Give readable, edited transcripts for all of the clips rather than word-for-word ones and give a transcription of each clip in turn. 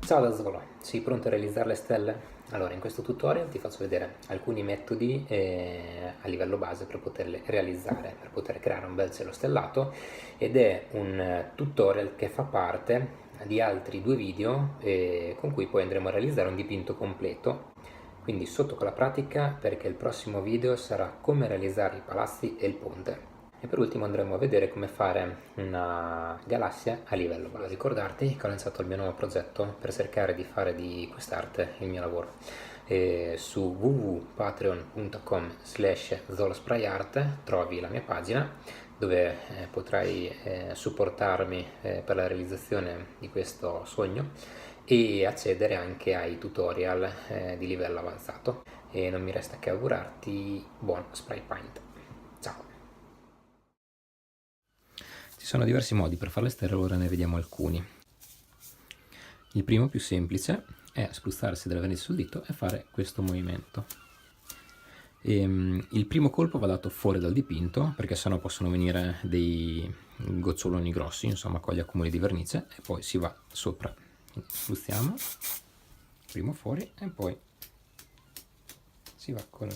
Ciao da Zolo, sei pronto a realizzare le stelle? Allora, in questo tutorial ti faccio vedere alcuni metodi a livello base per poterle realizzare, per poter creare un bel cielo stellato, ed è un tutorial che fa parte di altri due video con cui poi andremo a realizzare un dipinto completo. Quindi sotto con la pratica, perché il prossimo video sarà come realizzare i palazzi e il ponte. E per ultimo andremo a vedere come fare una galassia a livello base. Ricordarti che ho lanciato il mio nuovo progetto per cercare di fare di quest'arte il mio lavoro. E su www.patreon.com/zolosprayart trovi la mia pagina dove potrai supportarmi per la realizzazione di questo sogno e accedere anche ai tutorial di livello avanzato. E non mi resta che augurarti buon spray paint. Ciao! Ci sono diversi modi per fare le stelle, ora ne vediamo alcuni. Il primo, più semplice, è spruzzarsi della vernice sul dito e fare questo movimento. Il primo colpo va dato fuori dal dipinto, perché sennò possono venire dei goccioloni grossi, insomma, con gli accumuli di vernice, e poi si va sopra. Quindi spruzziamo, prima fuori e poi si va con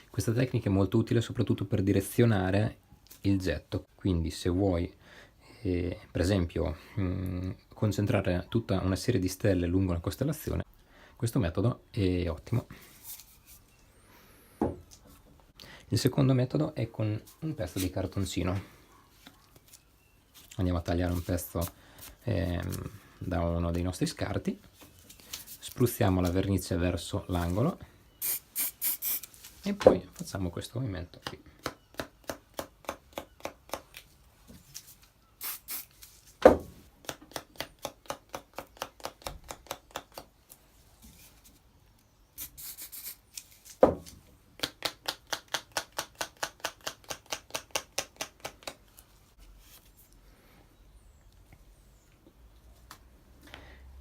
Questa tecnica è molto utile soprattutto per direzionare il getto, quindi se vuoi per esempio concentrare tutta una serie di stelle lungo una costellazione, questo metodo è ottimo. Il secondo metodo è con un pezzo di cartoncino. Andiamo a tagliare un pezzo da uno dei nostri scarti, spruzziamo la vernice verso l'angolo e poi facciamo questo movimento qui.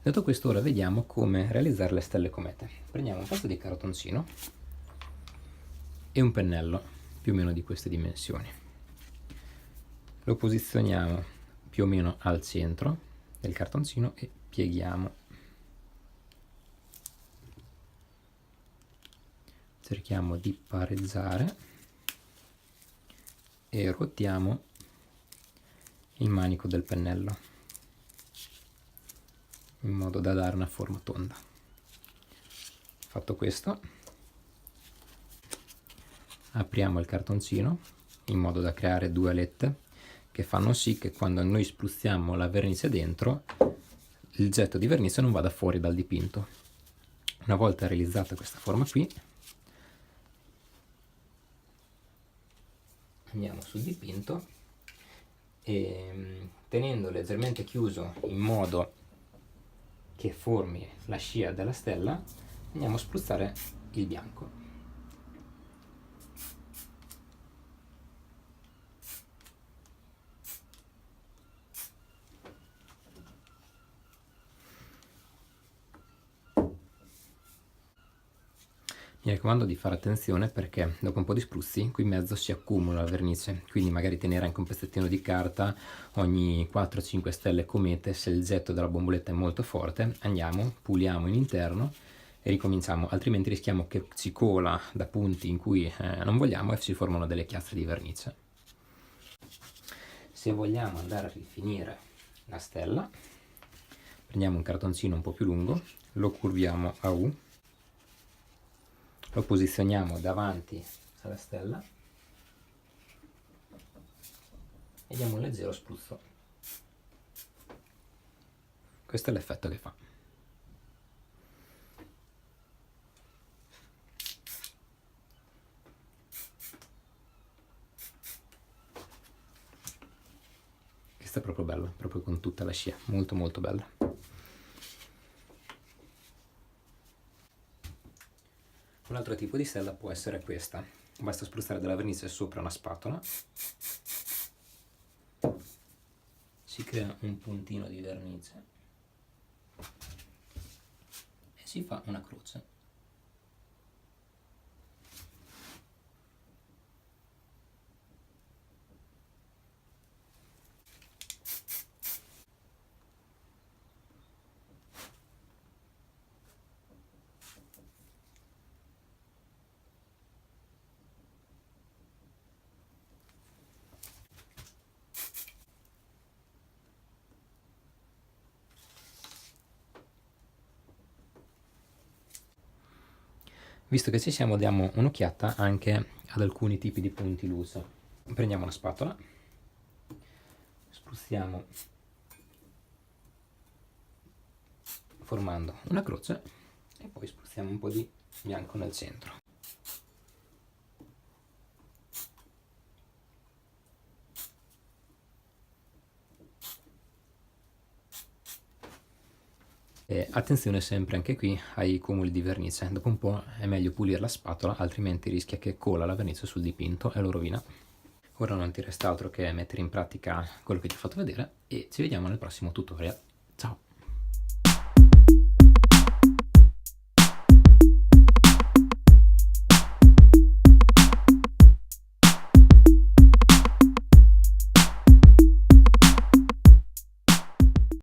Detto questo, ora vediamo come realizzare le stelle comete. Prendiamo un pezzo di cartoncino e un pennello più o meno di queste dimensioni. Lo posizioniamo più o meno al centro del cartoncino e pieghiamo. Cerchiamo di pareggiare e ruotiamo il manico del pennello in modo da dare una forma tonda. Fatto questo, apriamo il cartoncino in modo da creare due alette che fanno sì che quando noi spruzziamo la vernice dentro, il getto di vernice non vada fuori dal dipinto. Una volta realizzata questa forma qui, andiamo sul dipinto e tenendo leggermente chiuso in modo che formi la scia della stella, andiamo a spruzzare il bianco. Mi raccomando di fare attenzione perché dopo un po' di spruzzi qui in mezzo si accumula la vernice, quindi magari tenere anche un pezzettino di carta ogni 4-5 stelle comete. Se il getto della bomboletta è molto forte, andiamo, puliamo in interno e ricominciamo, altrimenti rischiamo che si cola da punti in cui non vogliamo e si formano delle chiazze di vernice. Se vogliamo andare a rifinire la stella, prendiamo un cartoncino un po' più lungo, lo curviamo a U, lo posizioniamo davanti alla stella e diamo un leggero spruzzo. Questo è l'effetto che fa. Questo è proprio bello, proprio con tutta la scia, molto molto bello. Un altro tipo di stella può essere questa. Basta spruzzare della vernice sopra una spatola, si crea un puntino di vernice e si fa una croce. Visto che ci siamo, diamo un'occhiata anche ad alcuni tipi di punti luce. Prendiamo una spatola, spruzziamo formando una croce e poi spruzziamo un po' di bianco nel centro. E attenzione sempre anche qui ai cumuli di vernice, dopo un po' è meglio pulire la spatola, altrimenti rischia che cola la vernice sul dipinto e lo rovina. Ora non ti resta altro che mettere in pratica quello che ti ho fatto vedere e ci vediamo nel prossimo tutorial. Ciao!